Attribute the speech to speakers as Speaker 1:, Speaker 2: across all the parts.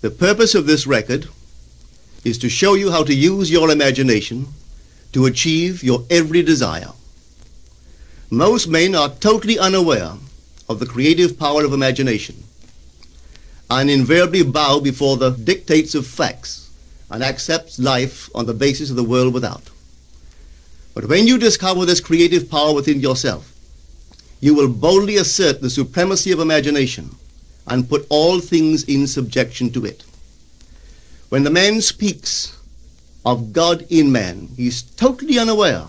Speaker 1: The purpose of this record is to show you how to use your imagination to achieve your every desire. Most men are totally unaware of the creative power of imagination and invariably bow before the dictates of facts and accept life on the basis of the world without. But when you discover this creative power within yourself, you will boldly assert the supremacy of imagination and put all things in subjection to it. When the man speaks of God in man, he is totally unaware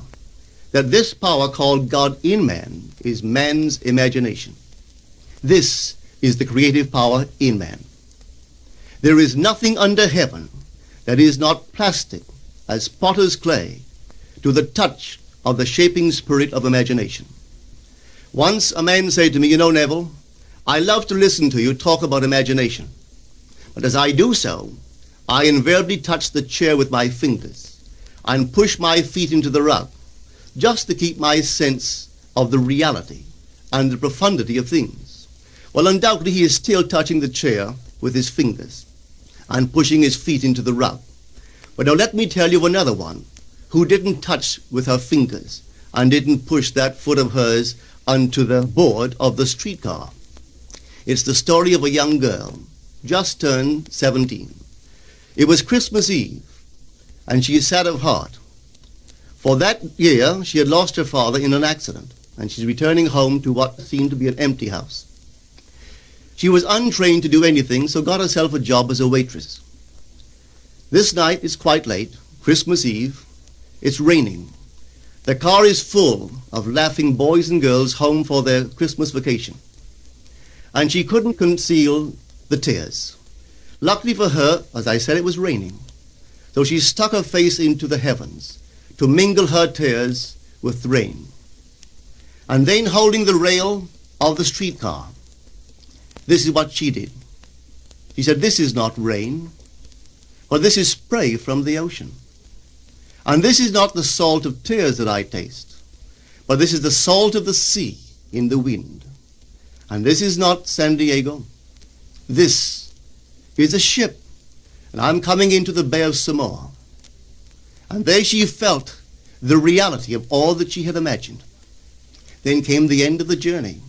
Speaker 1: that this power called God in man is man's imagination. This is the creative power in man. There is nothing under heaven that is not plastic as potter's clay to the touch of the shaping spirit of imagination. Once a man said to me, "You know, Neville, I love to listen to you talk about imagination. But as I do so, I invariably touch the chair with my fingers and push my feet into the rug, just to keep my sense of the reality and the profundity of things." Well, undoubtedly he is still touching the chair with his fingers and pushing his feet into the rug. But now let me tell you another one who didn't touch with her fingers and didn't push that foot of hers onto the board of the streetcar. It's the story of a young girl, just turned 17. It was Christmas Eve, and she is sad of heart. For that year, she had lost her father in an accident, and she's returning home to what seemed to be an empty house. She was untrained to do anything, so got herself a job as a waitress. This night is quite late, Christmas Eve. It's raining. The car is full of laughing boys and girls home for their Christmas vacation. And she couldn't conceal the tears. Luckily for her, as I said, it was raining. So she stuck her face into the heavens to mingle her tears with the rain. And then, holding the rail of the streetcar, this is what she did. She said, "This is not rain, but this is spray from the ocean. And this is not the salt of tears that I taste, but this is the salt of the sea in the wind. And this is not San Diego. This is a ship, and I'm coming into the Bay of Samoa." And there she felt the reality of all that she had imagined. Then came the end of the journey,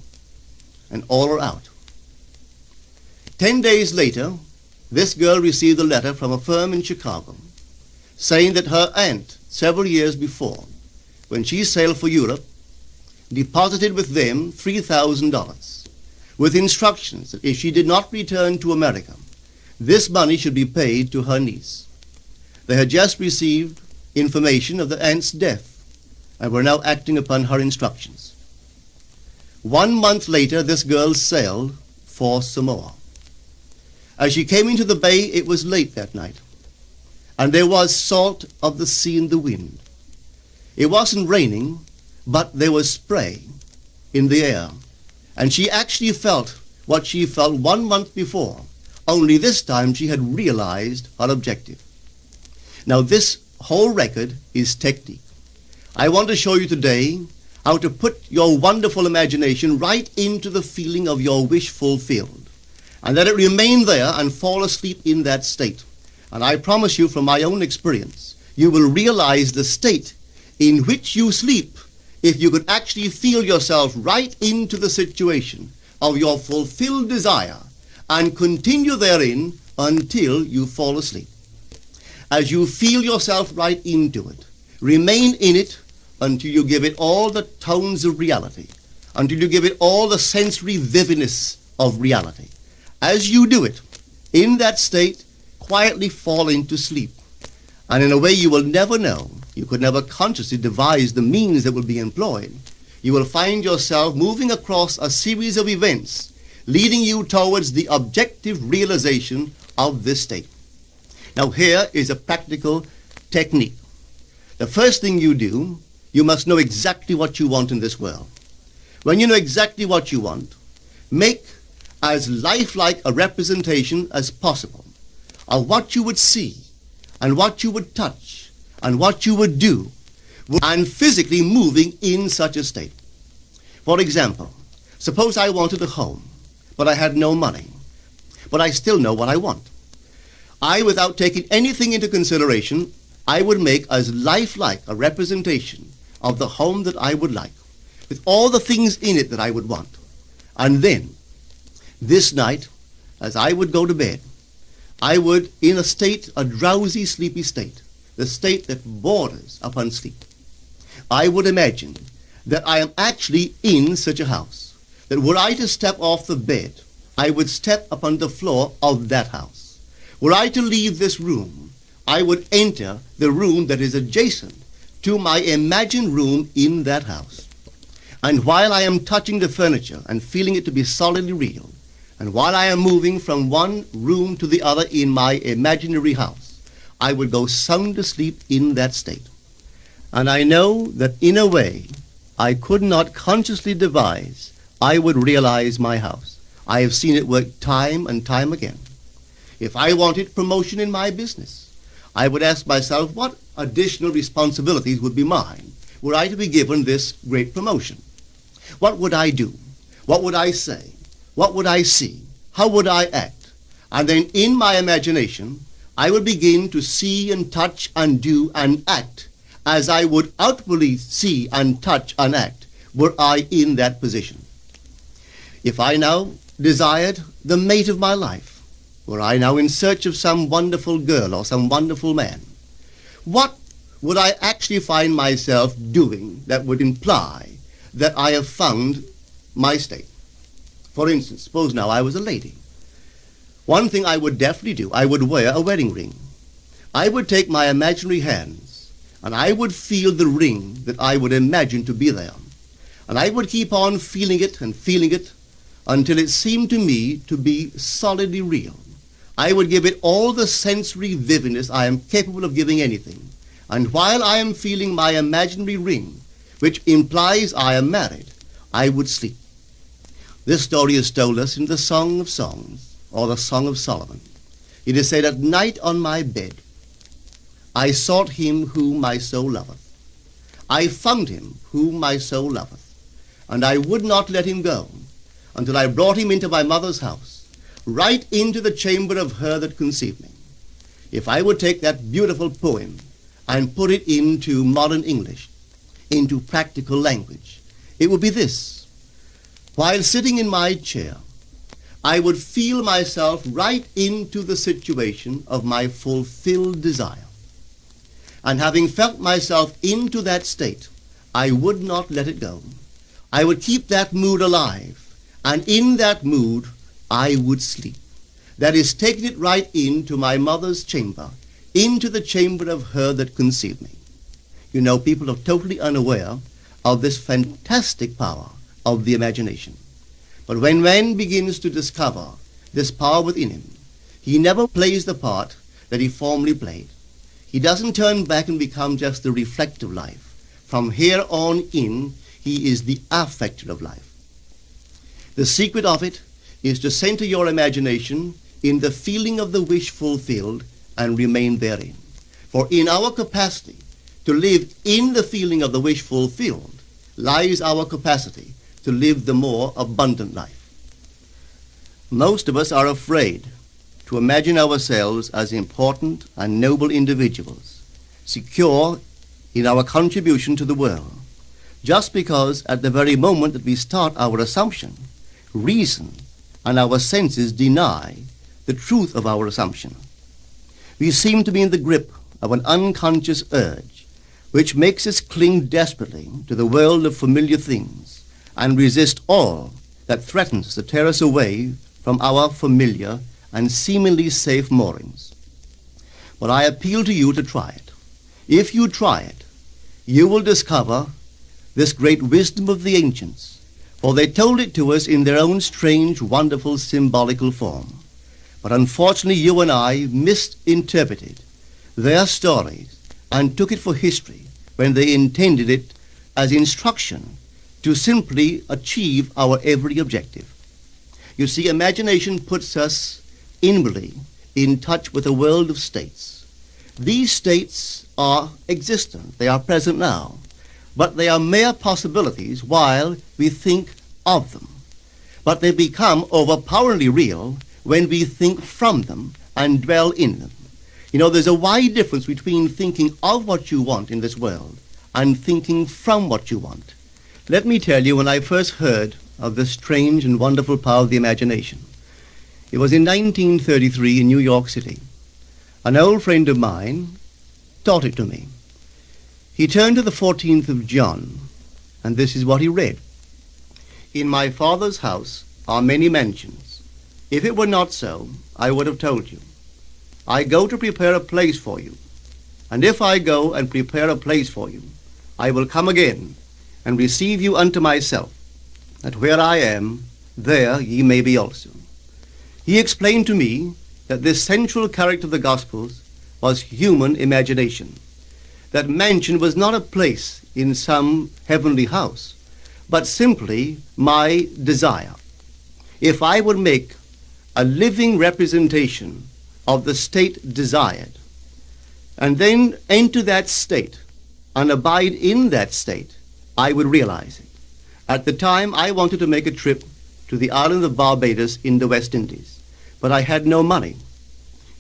Speaker 1: and all are out. 10 days later, this girl received a letter from a firm in Chicago saying that her aunt, several years before, when she sailed for Europe, deposited with them $3,000 with instructions that if she did not return to America, this money should be paid to her niece. They had just received information of the aunt's death and were now acting upon her instructions. 1 month later, this girl sailed for Samoa. As she came into the bay, it was late that night, and there was salt of the sea in the wind. It wasn't raining, but there was spray in the air, and she actually felt what she felt 1 month before, only this time she had realized her objective. Now this whole record is technique. I want to show you today how to put your wonderful imagination right into the feeling of your wish fulfilled, and let it remain there and fall asleep in that state. And I promise you from my own experience, you will realize the state in which you sleep if you could actually feel yourself right into the situation of your fulfilled desire and continue therein until you fall asleep. As you feel yourself right into it, remain in it until you give it all the tones of reality, until you give it all the sensory vividness of reality. As you do it, in that state, quietly fall into sleep. And in a way you will never know, you could never consciously devise the means that will be employed, you will find yourself moving across a series of events leading you towards the objective realization of this state. Now here is a practical technique. The first thing you do, you must know exactly what you want in this world. When you know exactly what you want, make as lifelike a representation as possible of what you would see and what you would touch and what you would do and physically moving in such a state. For example, suppose I wanted a home, but I had no money, but I still know what I want. without taking anything into consideration, I would make as lifelike a representation of the home that I would like, with all the things in it that I would want. And then, this night, as I would go to bed, I would, in a drowsy, sleepy state, the state that borders upon sleep, I would imagine that I am actually in such a house, that were I to step off the bed, I would step upon the floor of that house. Were I to leave this room, I would enter the room that is adjacent to my imagined room in that house. And while I am touching the furniture and feeling it to be solidly real, and while I am moving from one room to the other in my imaginary house, I would go sound asleep in that state. And I know that in a way I could not consciously devise, I would realize my house. I have seen it work time and time again. If I wanted promotion in my business, I would ask myself what additional responsibilities would be mine were I to be given this great promotion. What would I do? What would I say? What would I see? How would I act? And then in my imagination, I would begin to see and touch and do and act as I would outwardly see and touch and act were I in that position. If I now desired the mate of my life, were I now in search of some wonderful girl or some wonderful man, what would I actually find myself doing that would imply that I have found my state? For instance, suppose now I was a lady. One thing I would definitely do, I would wear a wedding ring. I would take my imaginary hands and I would feel the ring that I would imagine to be there. And I would keep on feeling it until it seemed to me to be solidly real. I would give it all the sensory vividness I am capable of giving anything. And while I am feeling my imaginary ring, which implies I am married, I would sleep. This story is told us in the Song of Songs, or the Song of Solomon. It is said, "At night on my bed, I sought him whom my soul loveth. I found him whom my soul loveth, and I would not let him go until I brought him into my mother's house, right into the chamber of her that conceived me." If I would take that beautiful poem and put it into modern English, into practical language, it would be this. While sitting in my chair, I would feel myself right into the situation of my fulfilled desire. And having felt myself into that state, I would not let it go. I would keep that mood alive, and in that mood, I would sleep. That is, taking it right into my mother's chamber, into the chamber of her that conceived me. You know, people are totally unaware of this fantastic power of the imagination. But when man begins to discover this power within him, he never plays the part that he formerly played. He doesn't turn back and become just the reflective life. From here on in, he is the affecter of life. The secret of it is to center your imagination in the feeling of the wish fulfilled and remain therein. For in our capacity to live in the feeling of the wish fulfilled lies our capacity to live the more abundant life. Most of us are afraid to imagine ourselves as important and noble individuals, secure in our contribution to the world, just because at the very moment that we start our assumption, reason and our senses deny the truth of our assumption. We seem to be in the grip of an unconscious urge which makes us cling desperately to the world of familiar things and resist all that threatens to tear us away from our familiar and seemingly safe moorings. But I appeal to you to try it. If you try it, you will discover this great wisdom of the ancients, for they told it to us in their own strange, wonderful, symbolical form. But unfortunately, you and I misinterpreted their stories and took it for history when they intended it as instruction to simply achieve our every objective. You see, imagination puts us inwardly in touch with a world of states. These states are existent, they are present now, but they are mere possibilities while we think of them. But they become overpoweringly real when we think from them and dwell in them. You know, there's a wide difference between thinking of what you want in this world and thinking from what you want. Let me tell you, when I first heard of this strange and wonderful power of the imagination, it was in 1933 in New York City. An old friend of mine taught it to me. He turned to the 14th of John, and this is what he read. In my Father's house are many mansions. If it were not so, I would have told you. I go to prepare a place for you. And if I go and prepare a place for you, I will come again and receive you unto myself, that where I am, there ye may be also. He explained to me that this central character of the Gospels was human imagination, that mansion was not a place in some heavenly house, but simply my desire. If I would make a living representation of the state desired, and then enter that state and abide in that state, I would realize it. At the time, I wanted to make a trip to the island of Barbados in the West Indies, but I had no money.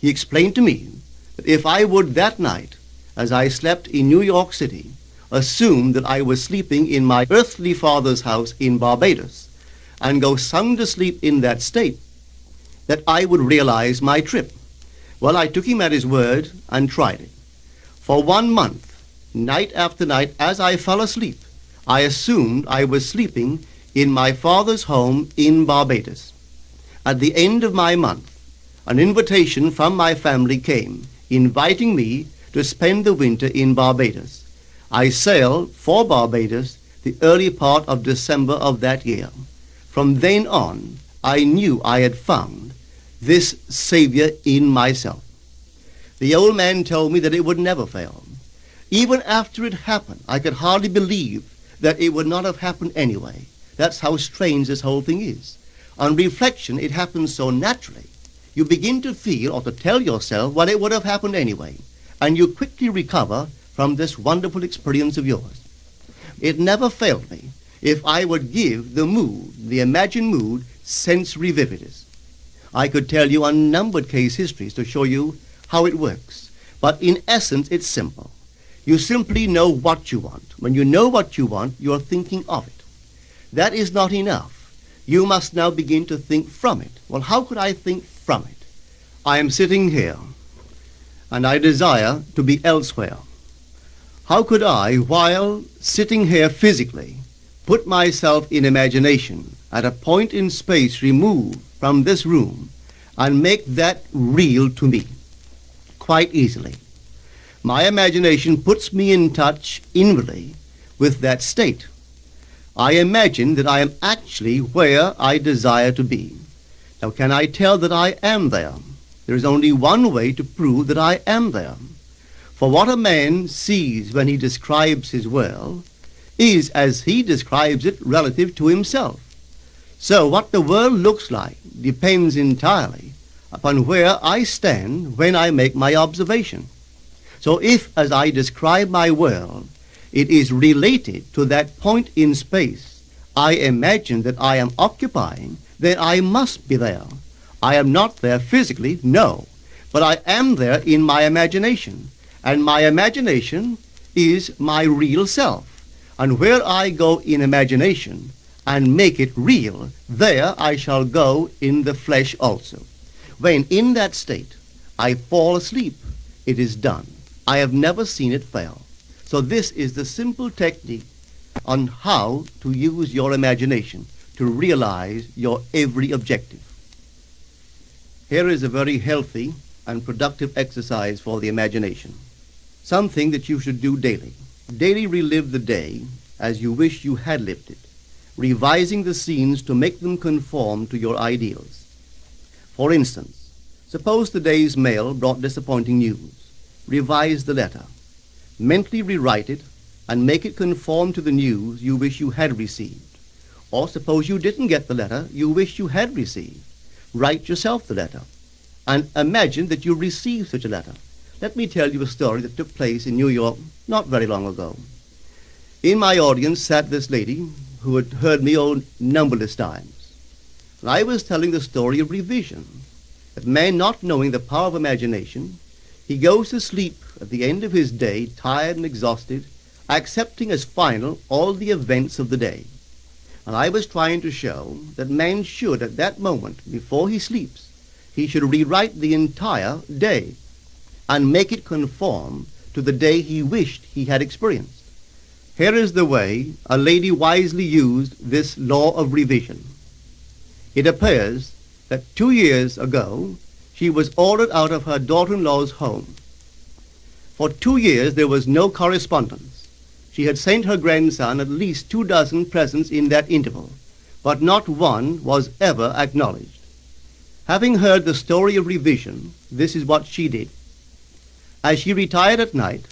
Speaker 1: He explained to me that if I would that night, as I slept in New York City, assume that I was sleeping in my earthly father's house in Barbados, and go sound asleep in that state, that I would realize my trip. Well, I took him at his word and tried it. For 1 month, night after night, as I fell asleep, I assumed I was sleeping in my father's home in Barbados. At the end of my month, an invitation from my family came, inviting me to spend the winter in Barbados. I sailed for Barbados the early part of December of that year. From then on, I knew I had found this Savior in myself. The old man told me that it would never fail. Even after it happened, I could hardly believe that it would not have happened anyway. That's how strange this whole thing is. On reflection, it happens so naturally. You begin to feel or to tell yourself, well, it would have happened anyway, and you quickly recover from this wonderful experience of yours. It never failed me if I would give the mood, the imagined mood, sensory vividness. I could tell you unnumbered case histories to show you how it works, but in essence, it's simple. You simply know what you want. When you know what you want, you're thinking of it. That is not enough. You must now begin to think from it. Well, how could I think from it? I am sitting here, and I desire to be elsewhere. How could I, while sitting here physically, put myself in imagination at a point in space removed from this room and make that real to me? Quite easily. My imagination puts me in touch inwardly with that state. I imagine that I am actually where I desire to be. Now, can I tell that I am there? There is only one way to prove that I am there. For what a man sees when he describes his world is as he describes it relative to himself. So what the world looks like depends entirely upon where I stand when I make my observation. So if, as I describe my world, it is related to that point in space I imagine that I am occupying, then I must be there. I am not there physically, no, but I am there in my imagination, and my imagination is my real self. And where I go in imagination and make it real, there I shall go in the flesh also. When in that state I fall asleep, it is done. I have never seen it fail. So this is the simple technique on how to use your imagination to realize your every objective. Here is a very healthy and productive exercise for the imagination. Something that you should do daily. Daily relive the day as you wish you had lived it, revising the scenes to make them conform to your ideals. For instance, suppose the day's mail brought disappointing news. Revise the letter. Mentally rewrite it and make it conform to the news you wish you had received. Or suppose you didn't get the letter you wish you had received. Write yourself the letter and imagine that you received such a letter. Let me tell you a story that took place in New York not very long ago. In my audience sat this lady who had heard me numberless times. And I was telling the story of revision, that man, not knowing the power of imagination, he goes to sleep at the end of his day, tired and exhausted, accepting as final all the events of the day. And I was trying to show that man should, at that moment, before he sleeps, he should rewrite the entire day and make it conform to the day he wished he had experienced. Here is the way a lady wisely used this law of revision. It appears that 2 years ago she was ordered out of her daughter-in-law's home. For 2 years there was no correspondence. She had sent her grandson at least 24 presents in that interval, but not one was ever acknowledged. Having heard the story of revision, this is what she did. As she retired at night,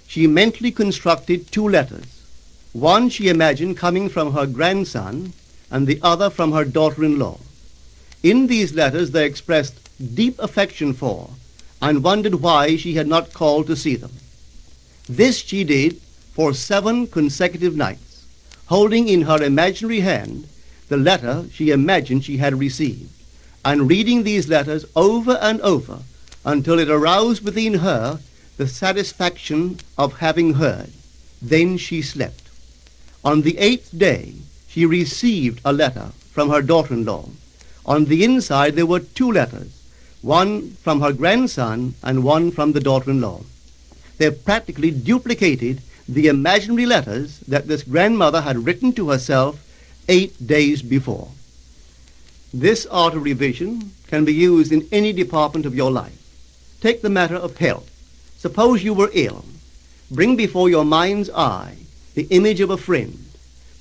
Speaker 1: she mentally constructed 2 letters. One she imagined coming from her grandson, and the other from her daughter-in-law. In these letters they expressed deep affection for, and wondered why she had not called to see them. This she did for 7 consecutive nights, holding in her imaginary hand the letter she imagined she had received, and reading these letters over and over until it aroused within her the satisfaction of having heard. Then she slept. On the 8th day, she received a letter from her daughter-in-law. On the inside there were 2 letters, one from her grandson and one from the daughter-in-law. They practically duplicated the imaginary letters that this grandmother had written to herself 8 days before. This art of revision can be used in any department of your life. Take the matter of health. Suppose you were ill. Bring before your mind's eye the image of a friend.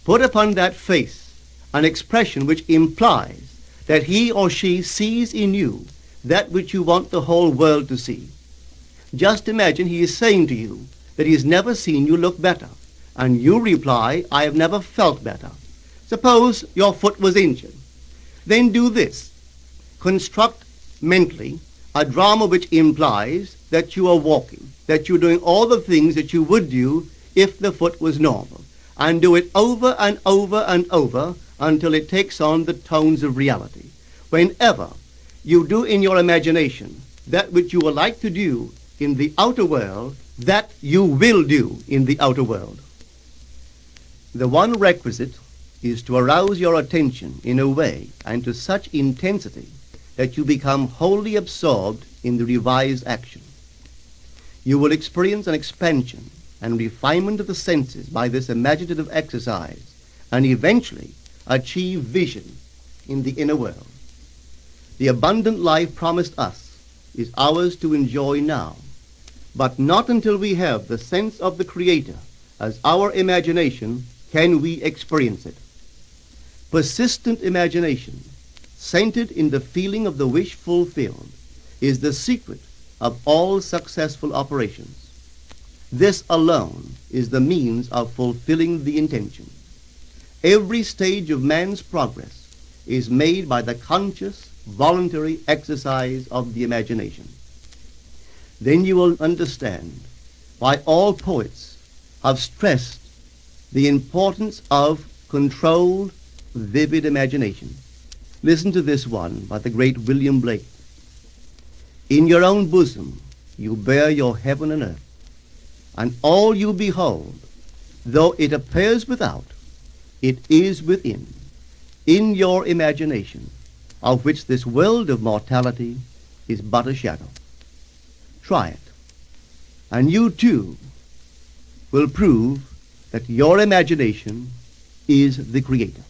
Speaker 1: Put upon that face an expression which implies that he or she sees in you that which you want the whole world to see. Just imagine he is saying to you that he has never seen you look better, and you reply, I have never felt better. Suppose your foot was injured. Then do this. Construct mentally a drama which implies that you are walking, that you're doing all the things that you would do if the foot was normal, and do it over and over and over until it takes on the tones of reality. Whenever you do in your imagination that which you would like to do in the outer world, that you will do in the outer world. The one requisite is to arouse your attention in a way and to such intensity that you become wholly absorbed in the revised action. You will experience an expansion and refinement of the senses by this imaginative exercise, and eventually achieve vision in the inner world. The abundant life promised us is ours to enjoy now, but not until we have the sense of the Creator as our imagination can we experience it. Persistent imagination, centered in the feeling of the wish fulfilled, is the secret of all successful operations. This alone is the means of fulfilling the intention. Every stage of man's progress is made by the conscious, voluntary exercise of the imagination. Then you will understand why all poets have stressed the importance of controlled, vivid imagination. Listen to this one by the great William Blake. In your own bosom you bear your heaven and earth, and all you behold, though it appears without, it is within, in your imagination, of which this world of mortality is but a shadow. Try it, and you too will prove that your imagination is the Creator.